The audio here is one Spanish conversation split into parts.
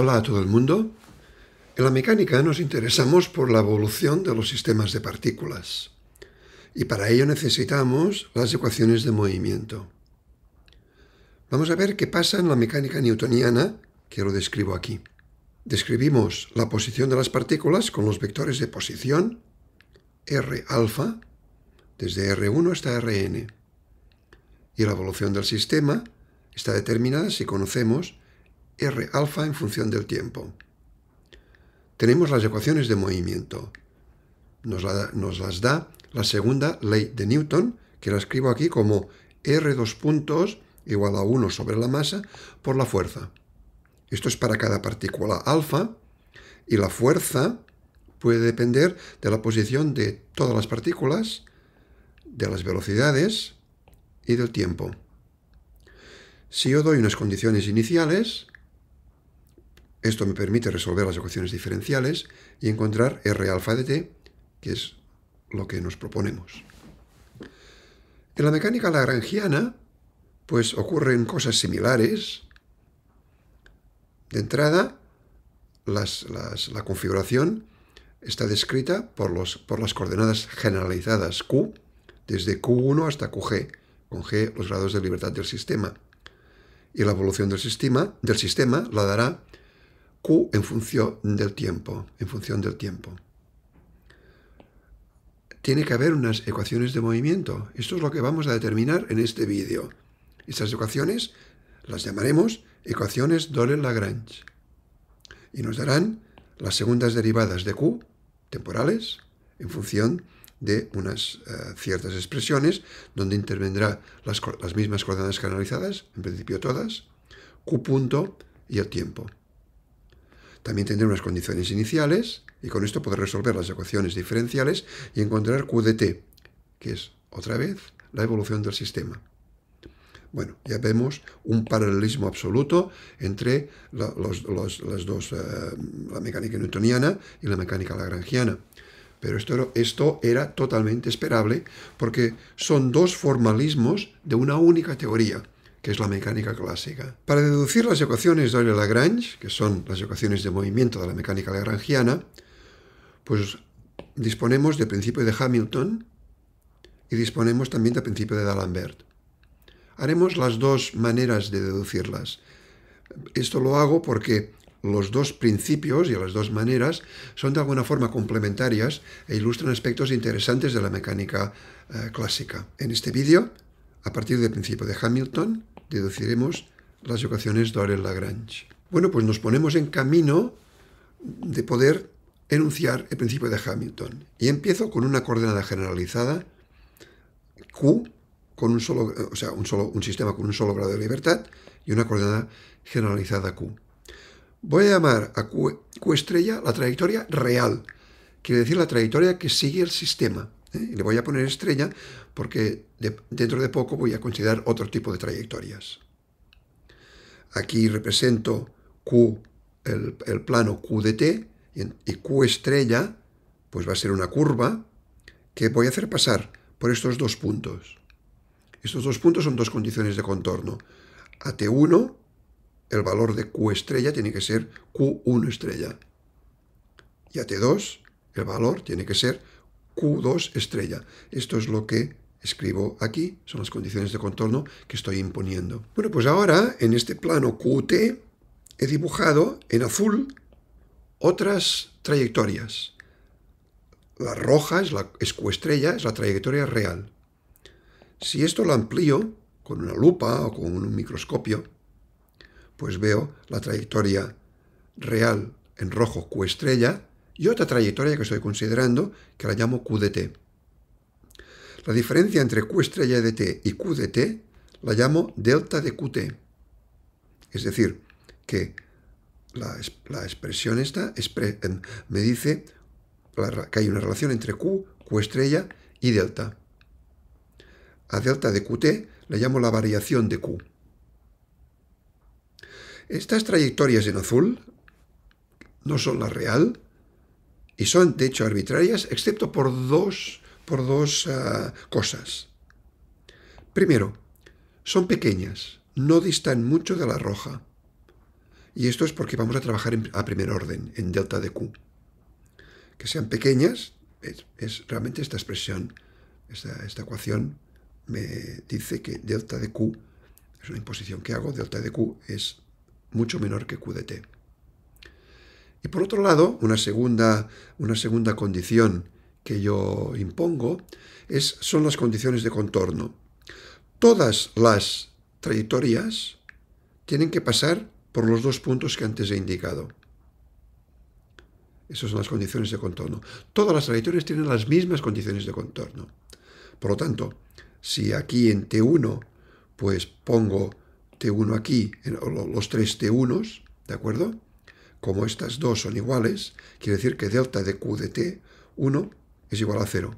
Hola a todo el mundo. En la mecánica nos interesamos por la evolución de los sistemas de partículas y para ello necesitamos las ecuaciones de movimiento. Vamos a ver qué pasa en la mecánica newtoniana, que lo describo aquí. Describimos la posición de las partículas con los vectores de posición R alfa, desde R1 hasta Rn. Y la evolución del sistema está determinada si conocemos R alfa en función del tiempo. Tenemos las ecuaciones de movimiento. Nos las da la segunda ley de Newton, que la escribo aquí como R igual a 1 sobre la masa por la fuerza. Esto es para cada partícula alfa, y la fuerza puede depender de la posición de todas las partículas, de las velocidades y del tiempo. Si yo doy unas condiciones iniciales, esto me permite resolver las ecuaciones diferenciales y encontrar R alfa de t, que es lo que nos proponemos. En la mecánica lagrangiana, pues ocurren cosas similares. De entrada, la configuración está descrita por las coordenadas generalizadas Q, desde Q1 hasta QG, con G los grados de libertad del sistema. Y la evolución del sistema la dará Q en función del tiempo, Tiene que haber unas ecuaciones de movimiento. Esto es lo que vamos a determinar en este vídeo. Estas ecuaciones las llamaremos ecuaciones d'Euler-Lagrange. Y nos darán las segundas derivadas de Q, temporales, en función de unas ciertas expresiones, donde intervendrán las mismas coordenadas canalizadas, en principio todas, Q punto y el tiempo. También tendré unas condiciones iniciales, y con esto podré resolver las ecuaciones diferenciales y encontrar Q de t, que es, otra vez, la evolución del sistema. Bueno, ya vemos un paralelismo absoluto entre las dos, la mecánica newtoniana y la mecánica lagrangiana. Pero esto era totalmente esperable porque son dos formalismos de una única teoría, que es la mecánica clásica. Para deducir las ecuaciones de Euler-Lagrange, que son las ecuaciones de movimiento de la mecánica lagrangiana, pues disponemos del principio de Hamilton y disponemos también del principio de D'Alembert. Haremos las dos maneras de deducirlas. Esto lo hago porque los dos principios y las dos maneras son de alguna forma complementarias e ilustran aspectos interesantes de la mecánica clásica. En este vídeo, a partir del principio de Hamilton, deduciremos las ecuaciones de Euler-Lagrange. Bueno, pues nos ponemos en camino de poder enunciar el principio de Hamilton. Y empiezo con una coordenada generalizada, Q, con un sistema con un solo grado de libertad, y una coordenada generalizada Q. Voy a llamar a Q estrella la trayectoria real, quiere decir la trayectoria que sigue el sistema. Y le voy a poner estrella porque dentro de poco voy a considerar otro tipo de trayectorias. Aquí represento Q, el plano Q de t, y Q estrella pues va a ser una curva que voy a hacer pasar por estos dos puntos. Estos dos puntos son dos condiciones de contorno. A T1, el valor de Q estrella tiene que ser Q1 estrella. Y a T2, el valor tiene que ser Q2 estrella. Esto es lo que escribo aquí, son las condiciones de contorno que estoy imponiendo. Bueno, pues ahora, en este plano QT, he dibujado en azul otras trayectorias. La roja es Q estrella, es la trayectoria real. Si esto lo amplío con una lupa o con un microscopio, pues veo la trayectoria real en rojo Q estrella y otra trayectoria que estoy considerando que la llamo Q de t. La diferencia entre Q estrella de t y Q de t la llamo delta de QT. Es decir, que la expresión esta me dice que hay una relación entre Q estrella y delta. A delta de QT le llamo la variación de Q. Estas trayectorias en azul no son la real y son de hecho arbitrarias excepto por dos cosas. Primero, son pequeñas, no distan mucho de la roja. Y esto es porque vamos a trabajar a primer orden, en delta de Q. Que sean pequeñas, es realmente esta expresión, esta ecuación me dice que delta de Q, es una imposición que hago, delta de Q es mucho menor que Q de t. Y por otro lado, una segunda condición que yo impongo son las condiciones de contorno. Todas las trayectorias tienen que pasar por los dos puntos que antes he indicado. Esas son las condiciones de contorno. Todas las trayectorias tienen las mismas condiciones de contorno. Por lo tanto, si aquí en T1, pues pongo T1 aquí, los tres T1s, ¿de acuerdo? Como estas dos son iguales, quiere decir que delta de Q de T1 es igual a 0.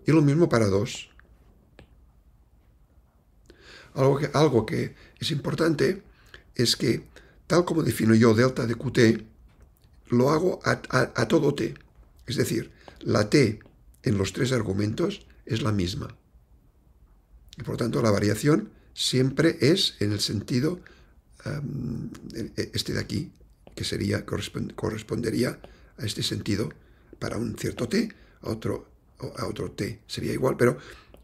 Y lo mismo para 2. Algo que es importante es que, tal como defino yo delta de Qt, lo hago a todo t. Es decir, la t en los tres argumentos es la misma. Y por lo tanto, la variación siempre es en el sentido este de aquí, que correspondería a este sentido para un cierto t, a otro t sería igual, pero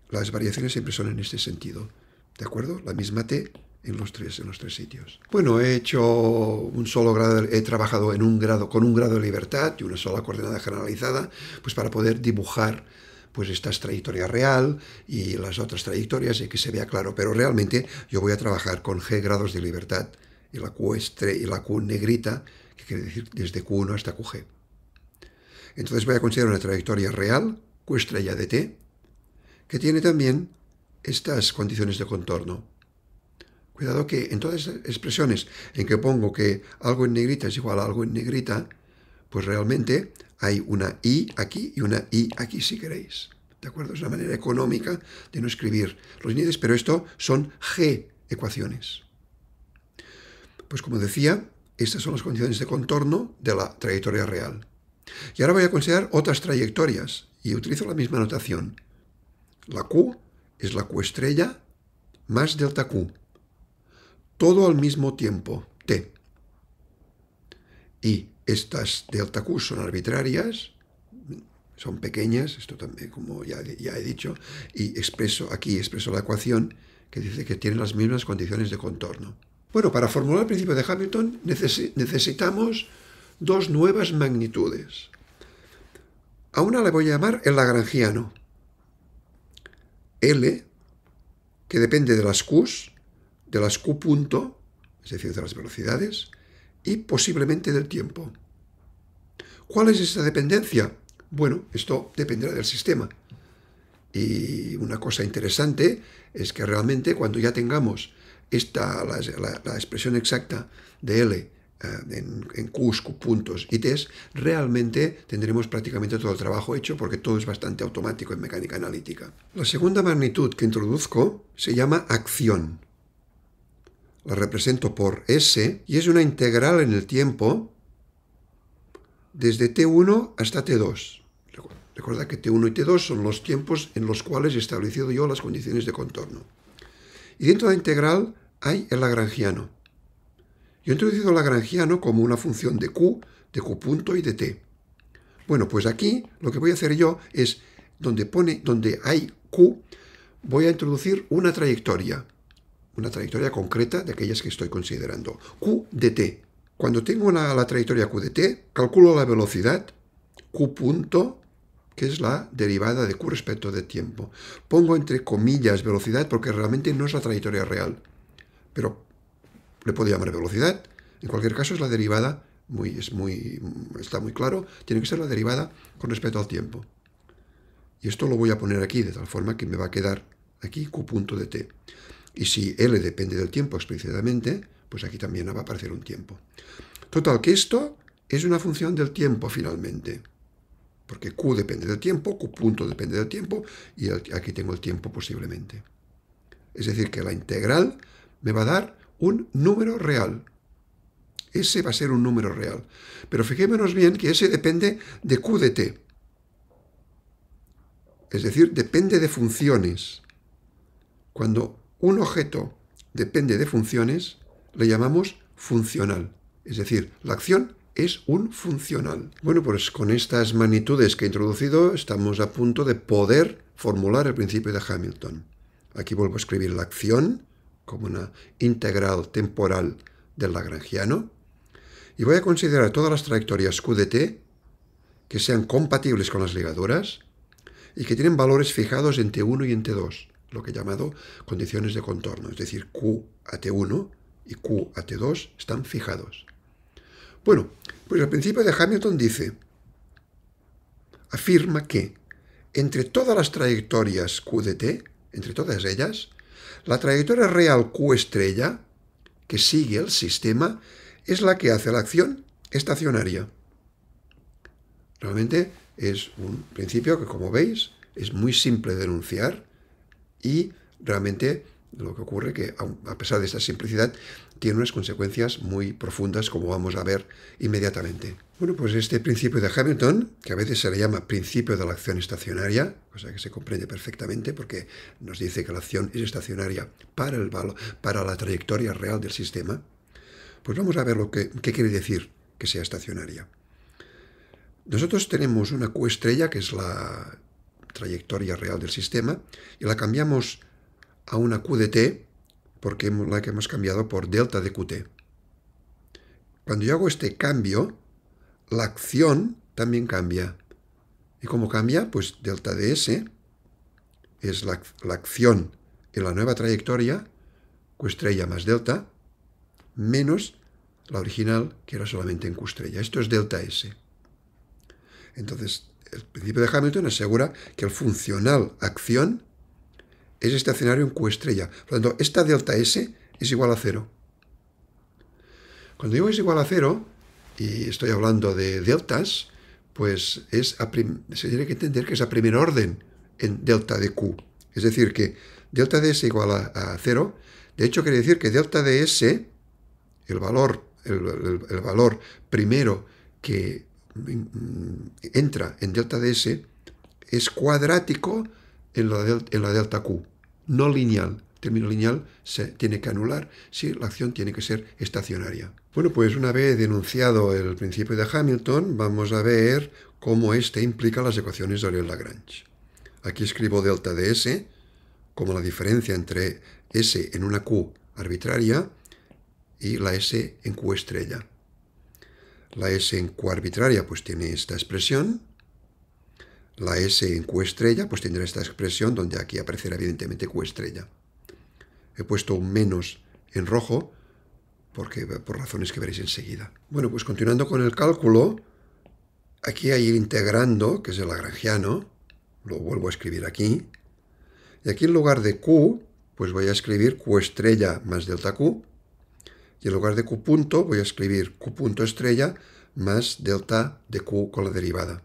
las variaciones siempre son en este sentido. ¿De acuerdo? La misma t en los tres sitios. Bueno, he hecho un solo grado, he trabajado con un grado de libertad y una sola coordenada generalizada, pues para poder dibujar pues esta trayectoria real y las otras trayectorias y que se vea claro, pero realmente yo voy a trabajar con g grados de libertad y la Q negrita, que quiere decir desde Q1 hasta QG. Entonces voy a considerar una trayectoria real, Q estrella de t, que tiene también estas condiciones de contorno. Cuidado que en todas las expresiones en que pongo que algo en negrita es igual a algo en negrita, pues realmente hay una I aquí y una I aquí si queréis. ¿De acuerdo? Es una manera económica de no escribir los índices, pero esto son G ecuaciones. Pues como decía, estas son las condiciones de contorno de la trayectoria real. Y ahora voy a considerar otras trayectorias y utilizo la misma notación. La Q es la Q estrella más delta Q. Todo al mismo tiempo, t. Y estas delta Q son arbitrarias, son pequeñas, esto también como ya he dicho, y aquí expreso la ecuación que dice que tiene las mismas condiciones de contorno. Bueno, para formular el principio de Hamilton necesitamos dos nuevas magnitudes. A una le voy a llamar el lagrangiano. L, que depende de las Qs, de las Q punto, es decir, de las velocidades, y posiblemente del tiempo. ¿Cuál es esta dependencia? Bueno, esto dependerá del sistema. Y una cosa interesante es que realmente cuando ya tengamos la expresión exacta de L en Qs, Q puntos y Ts, realmente tendremos prácticamente todo el trabajo hecho porque todo es bastante automático en mecánica analítica. La segunda magnitud que introduzco se llama acción. La represento por S y es una integral en el tiempo desde T1 hasta T2. Recordad que T1 y T2 son los tiempos en los cuales he establecido yo las condiciones de contorno. Y dentro de la integral hay el lagrangiano. Yo he introducido el lagrangiano como una función de Q punto y de T. Bueno, pues aquí lo que voy a hacer yo es, donde hay Q, voy a introducir una trayectoria concreta de aquellas que estoy considerando. Q de T. Cuando tengo la trayectoria Q de T, calculo la velocidad Q punto, que es la derivada de Q respecto de tiempo. Pongo entre comillas velocidad porque realmente no es la trayectoria real, pero le puedo llamar velocidad. En cualquier caso es la derivada, está muy claro, tiene que ser la derivada con respecto al tiempo. Y esto lo voy a poner aquí de tal forma que me va a quedar aquí Q punto de T. Y si L depende del tiempo explícitamente, pues aquí también va a aparecer un tiempo. Total, que esto es una función del tiempo finalmente. Porque Q depende del tiempo, Q punto depende del tiempo, y aquí tengo el tiempo posiblemente. Es decir, que la integral me va a dar un número real. Ese va a ser un número real. Pero fijémonos bien que ese depende de Q de T. Es decir, depende de funciones. Cuando un objeto depende de funciones, le llamamos funcional. Es decir, la acción es un funcional. Bueno, pues con estas magnitudes que he introducido estamos a punto de poder formular el principio de Hamilton. Aquí vuelvo a escribir la acción como una integral temporal del lagrangiano y voy a considerar todas las trayectorias q de t que sean compatibles con las ligaduras y que tienen valores fijados en T1 y en T2, lo que he llamado condiciones de contorno, es decir, Q a T1 y Q a T2 están fijados. Bueno, pues el principio de Hamilton afirma que entre todas las trayectorias Q de T, entre todas ellas, la trayectoria real Q estrella, que sigue el sistema, es la que hace la acción estacionaria. Realmente es un principio que, como veis, es muy simple de enunciar y realmente lo que ocurre es que, a pesar de esta simplicidad, tiene unas consecuencias muy profundas, como vamos a ver inmediatamente. Bueno, pues este principio de Hamilton, que a veces se le llama principio de la acción estacionaria, cosa que se comprende perfectamente porque nos dice que la acción es estacionaria para la trayectoria real del sistema, pues vamos a ver qué quiere decir que sea estacionaria. Nosotros tenemos una Q estrella, que es la trayectoria real del sistema, y la cambiamos a una Q de t, porque la que hemos cambiado por delta de qt. Cuando yo hago este cambio, la acción también cambia. ¿Y cómo cambia? Pues delta de s es la acción en la nueva trayectoria, Q estrella más delta, menos la original, que era solamente en Q estrella. Esto es delta s. Entonces, el principio de Hamilton asegura que el funcional acción es estacionario en Q estrella. Por lo tanto, esta delta S es igual a 0. Cuando digo es igual a 0, y estoy hablando de deltas, pues se tiene que entender que es a primer orden en delta de Q. Es decir, que delta de S igual a 0. De hecho, quiere decir que delta de S, el valor primero que entra en delta de S, es cuadrático en la delta Q, no lineal. El término lineal se tiene que anular si la acción tiene que ser estacionaria. Bueno, pues una vez denunciado el principio de Hamilton, vamos a ver cómo este implica las ecuaciones de Euler-Lagrange. Aquí escribo delta de S como la diferencia entre S en una Q arbitraria y la S en Q estrella. La S en Q arbitraria pues tiene esta expresión. La S en Q estrella pues tendrá esta expresión donde aquí aparecerá evidentemente Q estrella. He puesto un menos en rojo por razones que veréis enseguida. Bueno, pues continuando con el cálculo, aquí hay el integrando, que es el lagrangiano, lo vuelvo a escribir aquí, y aquí en lugar de Q, pues voy a escribir Q estrella más delta Q, y en lugar de Q punto voy a escribir Q punto estrella más delta de Q con la derivada.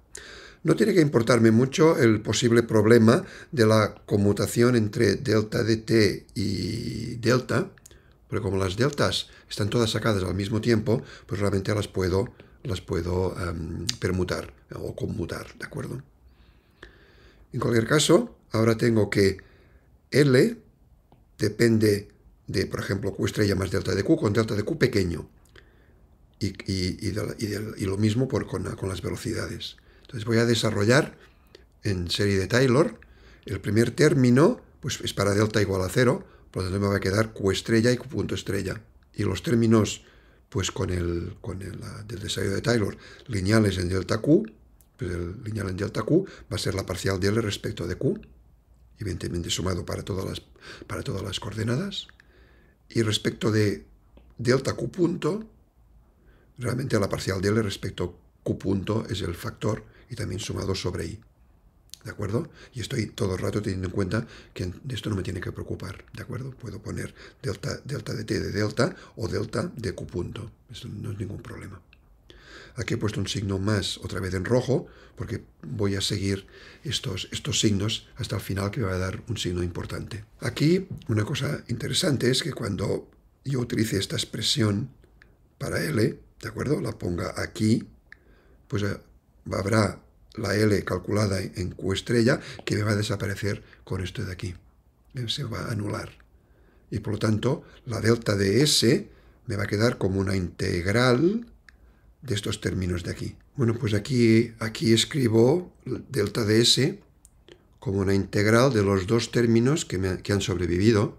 No tiene que importarme mucho el posible problema de la conmutación entre delta de t y delta, porque como las deltas están todas sacadas al mismo tiempo, pues realmente las puedo permutar o conmutar, ¿de acuerdo? En cualquier caso, ahora tengo que L depende de, por ejemplo, Q estrella más delta de Q con delta de Q pequeño. Y lo mismo con las velocidades. Entonces voy a desarrollar en serie de Taylor. El primer término pues es para delta igual a 0, por lo tanto me va a quedar Q estrella y Q punto estrella. Y los términos pues del desarrollo de Taylor lineales en delta Q, pues el lineal en delta Q va a ser la parcial de L respecto de Q, evidentemente sumado para todas las coordenadas. Y respecto de delta Q punto, realmente la parcial de L respecto a Q punto es el factor y también sumado sobre I. ¿De acuerdo? Y estoy todo el rato teniendo en cuenta que de esto no me tiene que preocupar. ¿De acuerdo? Puedo poner delta de t de delta o delta de Q punto. Esto no es ningún problema. Aquí he puesto un signo más, otra vez en rojo, porque voy a seguir estos signos hasta el final, que me va a dar un signo importante. Aquí una cosa interesante es que cuando yo utilice esta expresión para L, ¿de acuerdo? La ponga aquí, pues habrá la L calculada en Q estrella que me va a desaparecer con esto de aquí. Se va a anular. Y por lo tanto, la delta de S me va a quedar como una integral de estos términos de aquí. Bueno, pues aquí escribo delta de S como una integral de los dos términos que han sobrevivido.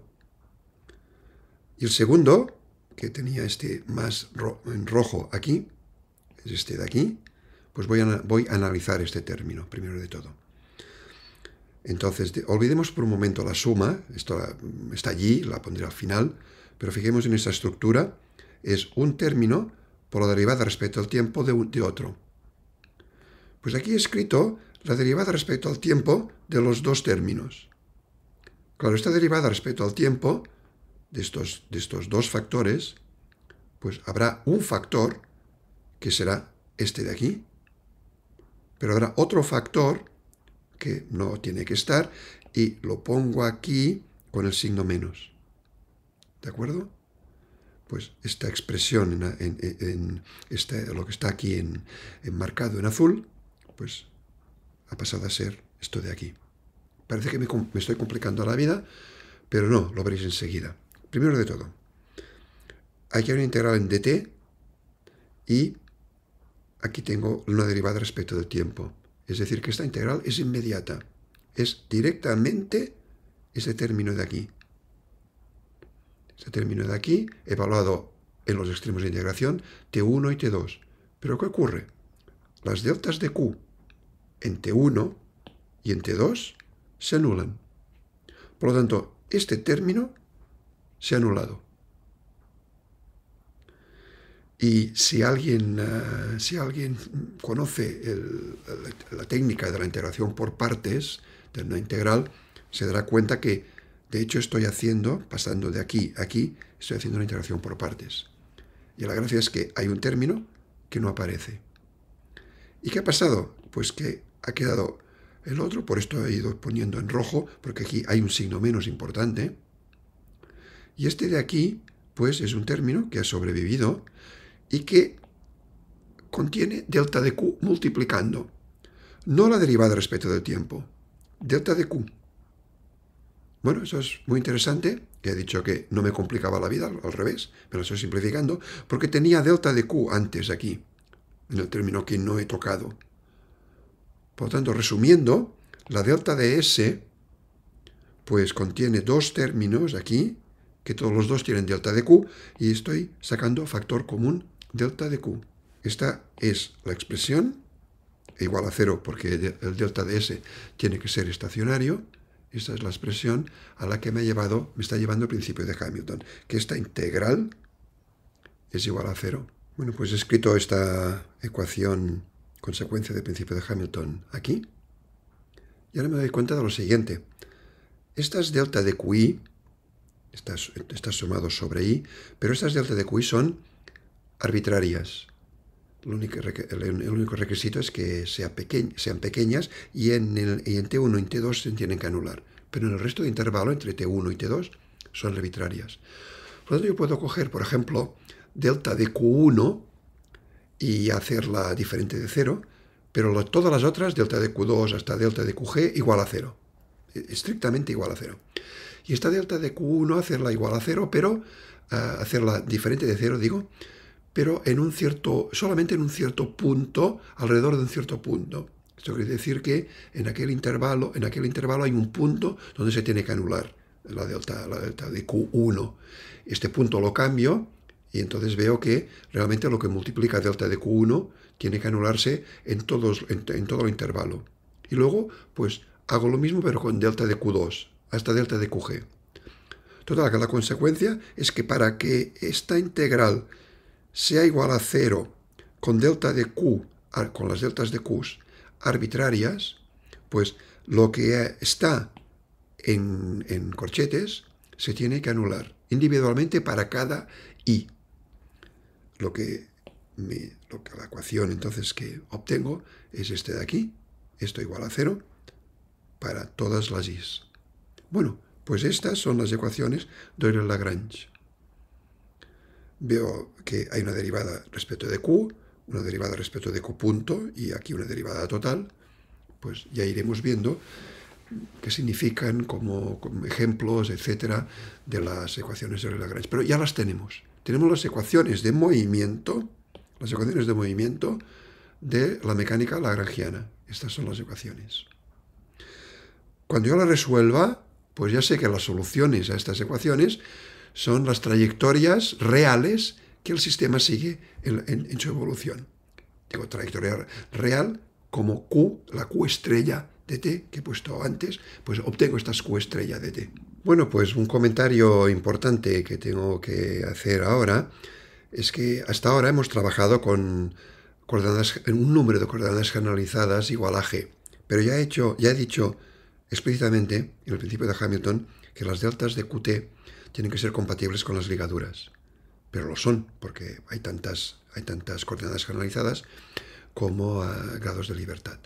Y el segundo, que tenía este más en rojo aquí, es este de aquí, pues voy a analizar este término, primero de todo. Entonces, olvidemos por un momento la suma, esto está allí, la pondré al final, pero fijemos en esta estructura, es un término por la derivada respecto al tiempo de otro. Pues aquí he escrito la derivada respecto al tiempo de los dos términos. Claro, esta derivada respecto al tiempo de estos dos factores, pues habrá un factor que será este de aquí, pero habrá otro factor que no tiene que estar y lo pongo aquí con el signo menos. ¿De acuerdo? Pues esta expresión, lo que está aquí enmarcado en azul, pues ha pasado a ser esto de aquí. Parece que me estoy complicando la vida, pero no, lo veréis enseguida. Primero de todo, aquí hay una integral en dt y aquí tengo una derivada respecto del tiempo. Es decir, que esta integral es inmediata. Es directamente ese término de aquí. Este término de aquí, evaluado en los extremos de integración, t1 y t2. ¿Pero qué ocurre? Las deltas de q en t1 y en t2 se anulan. Por lo tanto, este término se ha anulado. Y si alguien conoce la técnica de la integración por partes de una integral, se dará cuenta que, de hecho, pasando de aquí a aquí, estoy haciendo una integración por partes. Y la gracia es que hay un término que no aparece. ¿Y qué ha pasado? Pues que ha quedado el otro, por esto he ido poniendo en rojo, porque aquí hay un signo menos importante. Y este de aquí, pues es un término que ha sobrevivido y que contiene delta de q multiplicando. No la derivada respecto del tiempo, delta de q. Bueno, eso es muy interesante. He dicho que no me complicaba la vida, al revés, me lo estoy simplificando, porque tenía delta de q antes aquí, en el término que no he tocado. Por lo tanto, resumiendo, la delta de S, pues contiene dos términos aquí, que todos los dos tienen delta de q, y estoy sacando factor común delta de q. Esta es la expresión, igual a 0 porque el delta de S tiene que ser estacionario. Esta es la expresión a la que me está llevando el principio de Hamilton, que esta integral es igual a 0. Bueno, pues he escrito esta ecuación consecuencia del principio de Hamilton aquí. Y ahora me doy cuenta de lo siguiente. Estas delta de QI, está sumado sobre I, pero estas delta de QI son arbitrarias. El único requisito es que sean pequeñas y en T1 y en T2 se tienen que anular. Pero en el resto de intervalo entre T1 y T2 son arbitrarias. Por lo tanto, yo puedo coger, por ejemplo, delta de Q1 y hacerla diferente de 0, pero todas las otras, delta de Q2 hasta delta de QG, igual a 0. Estrictamente igual a 0. Y esta delta de Q1 hacerla igual a 0, pero hacerla diferente de 0, digo, pero solamente en un cierto punto, alrededor de un cierto punto. Esto quiere decir que en aquel intervalo hay un punto donde se tiene que anular la delta de Q1. Este punto lo cambio y entonces veo que realmente lo que multiplica delta de Q1 tiene que anularse en todo el intervalo. Y luego, pues, hago lo mismo pero con delta de Q2 hasta delta de QG. Total, que la consecuencia es que para que esta integral sea igual a 0 con delta de Q, con las deltas de Q arbitrarias, pues lo que está en corchetes se tiene que anular individualmente para cada I. La ecuación entonces que obtengo es este de aquí, esto igual a 0 para todas las I's. Bueno, pues estas son las ecuaciones de Euler-Lagrange. Veo que hay una derivada respecto de Q, una derivada respecto de Q punto y aquí una derivada total. Pues ya iremos viendo qué significan como ejemplos, etcétera, de las ecuaciones de Euler-Lagrange. Pero ya las tenemos. tenemos las ecuaciones de movimiento de la mecánica lagrangiana. Estas son las ecuaciones. Cuando yo las resuelva, pues ya sé que las soluciones a estas ecuaciones son las trayectorias reales que el sistema sigue en su evolución. Digo, trayectoria real como Q, la Q estrella de t que he puesto antes, pues obtengo estas Q estrella de t. Bueno, pues un comentario importante que tengo que hacer ahora es que hasta ahora hemos trabajado con un número de coordenadas generalizadas igual a g, pero ya he dicho explícitamente en el principio de Hamilton que las deltas de Qt tienen que ser compatibles con las ligaduras, pero lo son porque hay tantas coordenadas generalizadas como grados de libertad.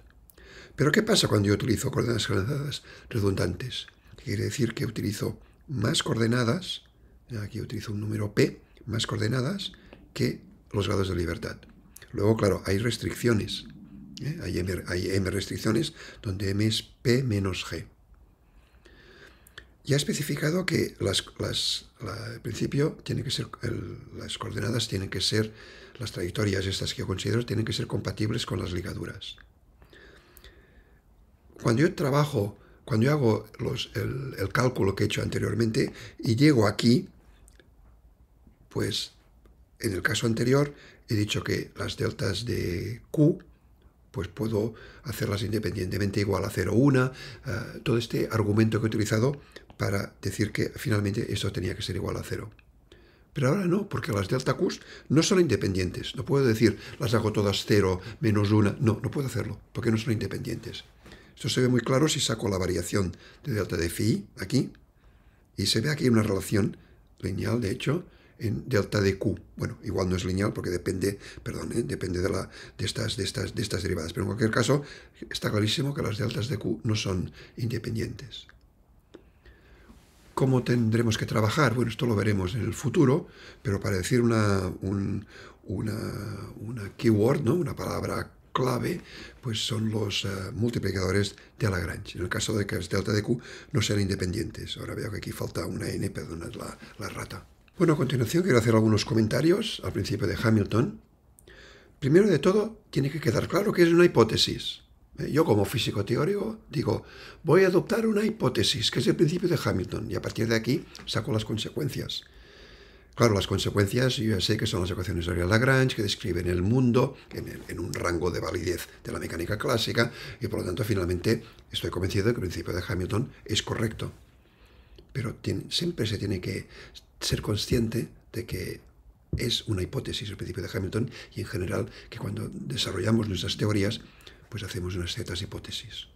Pero ¿qué pasa cuando yo utilizo coordenadas generalizadas redundantes? Quiere decir que utilizo más coordenadas, aquí utilizo un número p, más coordenadas que los grados de libertad. Luego, claro, hay restricciones. Hay m restricciones donde m es p menos g. Ya he especificado que al principio tiene que ser, las coordenadas tienen que ser, las trayectorias estas que yo considero, tienen que ser compatibles con las ligaduras. Cuando yo hago el cálculo que he hecho anteriormente y llego aquí, pues en el caso anterior he dicho que las deltas de Q, pues puedo hacerlas independientemente igual a 0, 1, todo este argumento que he utilizado para decir que finalmente esto tenía que ser igual a 0. Pero ahora no, porque las delta Qs no son independientes. No puedo decir, las hago todas 0, menos 1. No puedo hacerlo, porque no son independientes. Esto se ve muy claro si saco la variación de delta de phi aquí, y se ve aquí una relación lineal, de hecho, en delta de Q. Bueno, igual no es lineal porque depende de estas derivadas. Pero en cualquier caso, está clarísimo que las deltas de Q no son independientes. ¿Cómo tendremos que trabajar? Bueno, esto lo veremos en el futuro, pero para decir una keyword, ¿no? Una palabra clave, pues son los multiplicadores de Lagrange, en el caso de que las delta de Q no sean independientes. Ahora veo que aquí falta una n, perdonad la rata. Bueno, a continuación quiero hacer algunos comentarios al principio de Hamilton. Primero de todo, tiene que quedar claro que es una hipótesis. Yo como físico teórico digo, voy a adoptar una hipótesis, que es el principio de Hamilton, y a partir de aquí saco las consecuencias. Claro, las consecuencias yo ya sé que son las ecuaciones de Lagrange, que describen el mundo en un rango de validez de la mecánica clásica, y por lo tanto finalmente estoy convencido de que el principio de Hamilton es correcto. Pero siempre se tiene que ser consciente de que es una hipótesis el principio de Hamilton, y en general que cuando desarrollamos nuestras teorías, pues hacemos unas ciertas hipótesis.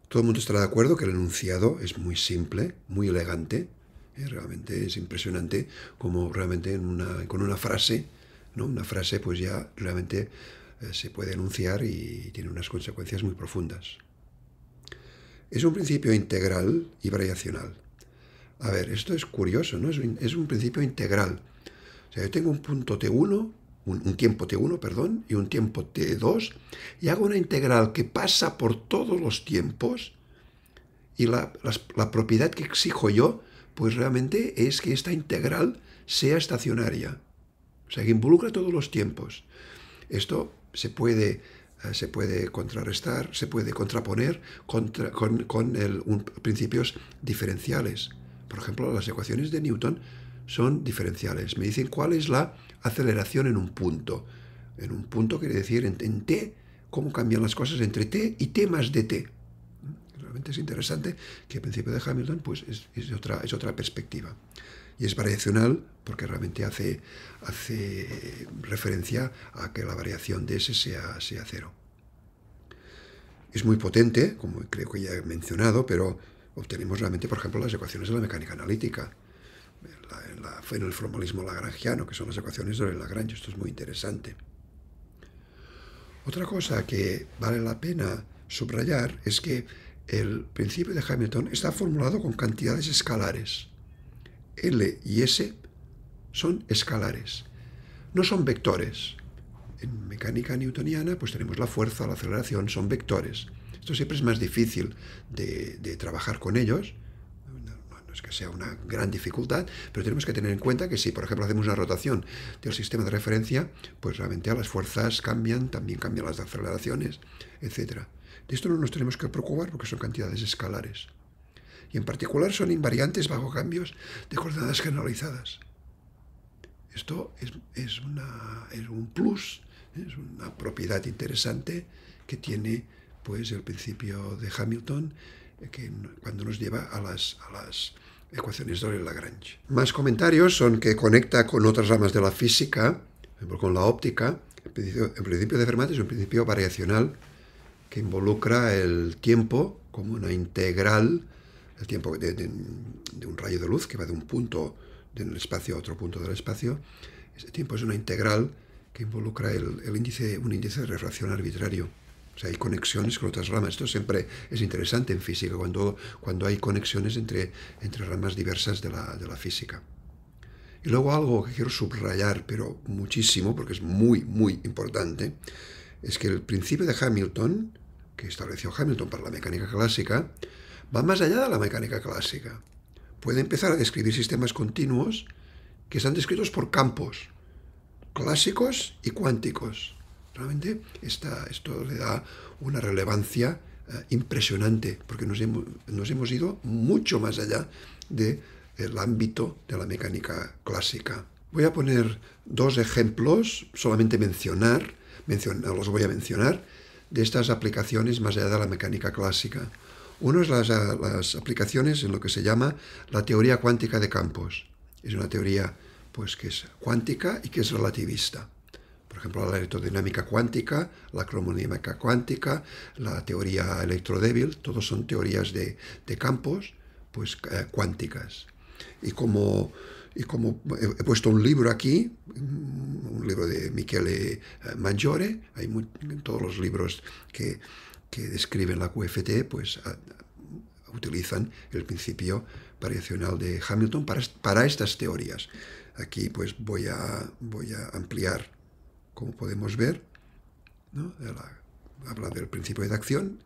Todo el mundo estará de acuerdo que el enunciado es muy simple, muy elegante. Realmente es impresionante como realmente con una frase, ¿no? Una frase pues ya realmente se puede enunciar y tiene unas consecuencias muy profundas. Es un principio integral y variacional. A ver, esto es curioso, ¿no? Es un principio integral. O sea, yo tengo un punto t1, un tiempo t1, perdón, y un tiempo t2, y hago una integral que pasa por todos los tiempos, y la propiedad que exijo yo, pues realmente es que esta integral sea estacionaria. O sea, que involucra todos los tiempos. Esto se puede contrarrestar, se puede contraponer con principios diferenciales. Por ejemplo, las ecuaciones de Newton son diferenciales. Me dicen cuál es la aceleración en un punto. En un punto quiere decir en t, cómo cambian las cosas entre t y t más dt. Realmente es interesante que el principio de Hamilton pues, es otra perspectiva. Y es variacional porque realmente hace referencia a que la variación de S sea cero. Es muy potente, como creo que ya he mencionado, pero obtenemos realmente, por ejemplo, las ecuaciones de la mecánica analítica. En el formalismo lagrangiano, que son las ecuaciones de Lagrange. Esto es muy interesante. Otra cosa que vale la pena subrayar es que el principio de Hamilton está formulado con cantidades escalares. L y S son escalares, no son vectores. En mecánica newtoniana pues tenemos la fuerza, la aceleración, son vectores. Esto siempre es más difícil de trabajar con ellos. no es que sea una gran dificultad, pero tenemos que tener en cuenta que si, por ejemplo, hacemos una rotación del sistema de referencia, pues realmente las fuerzas cambian, también cambian las aceleraciones, etc. De esto no nos tenemos que preocupar porque son cantidades escalares. Y en particular son invariantes bajo cambios de coordenadas generalizadas. Esto es un plus, es una propiedad interesante que tiene pues el principio de Hamilton, que cuando nos lleva a las ecuaciones de Euler-Lagrange. Más comentarios son que conecta con otras ramas de la física, por ejemplo con la óptica. El principio de Fermat es un principio variacional que involucra el tiempo como una integral, el tiempo de un rayo de luz que va de un punto del espacio a otro punto del espacio. Ese tiempo es una integral que involucra un índice de refracción arbitrario. O sea, hay conexiones con otras ramas. Esto siempre es interesante en física, cuando hay conexiones entre ramas diversas de la física. Y luego algo que quiero subrayar, pero muchísimo, porque es muy, muy importante, es que el principio de Hamilton, que estableció Hamilton para la mecánica clásica, va más allá de la mecánica clásica. Puede empezar a describir sistemas continuos que están descritos por campos clásicos y cuánticos. Realmente esto le da una relevancia impresionante, porque nos hemos ido mucho más allá del ámbito de la mecánica clásica. Voy a poner dos ejemplos, solamente los voy a mencionar, de estas aplicaciones más allá de la mecánica clásica. Uno es las aplicaciones en lo que se llama la teoría cuántica de campos. Es una teoría pues, que es cuántica y que es relativista. Por ejemplo, la electrodinámica cuántica, la cromodinámica cuántica, la teoría electrodébil, todos son teorías de campos pues, cuánticas. Y como he puesto un libro aquí, un libro de Michele Maggiore, todos los libros que describen la QFT, pues utilizan el principio variacional de Hamilton para estas teorías. Aquí pues voy a ampliar, como podemos ver, ¿no? Habla del principio de acción.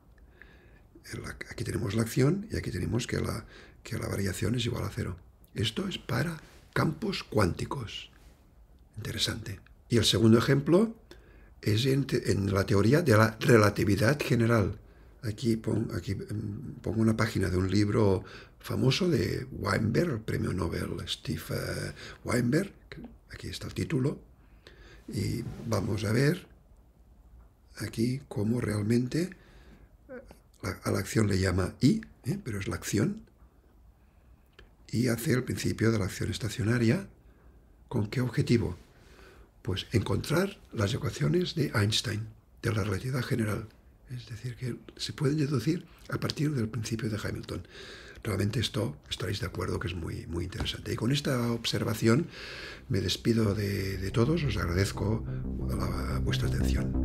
Aquí tenemos la acción y aquí tenemos que la variación es igual a cero. Esto es para campos cuánticos. Interesante. Y el segundo ejemplo es en la teoría de la relatividad general. Aquí pongo una página de un libro famoso de Weinberg, el premio Nobel Steve Weinberg. Aquí está el título. Y vamos a ver aquí cómo realmente a la acción le llama I, pero es la acción. Y hace el principio de la acción estacionaria. ¿Con qué objetivo? Pues encontrar las ecuaciones de Einstein, de la relatividad general. Es decir, que se pueden deducir a partir del principio de Hamilton. Realmente esto estaréis de acuerdo que es muy, muy interesante. Y con esta observación me despido de todos. Os agradezco vuestra atención.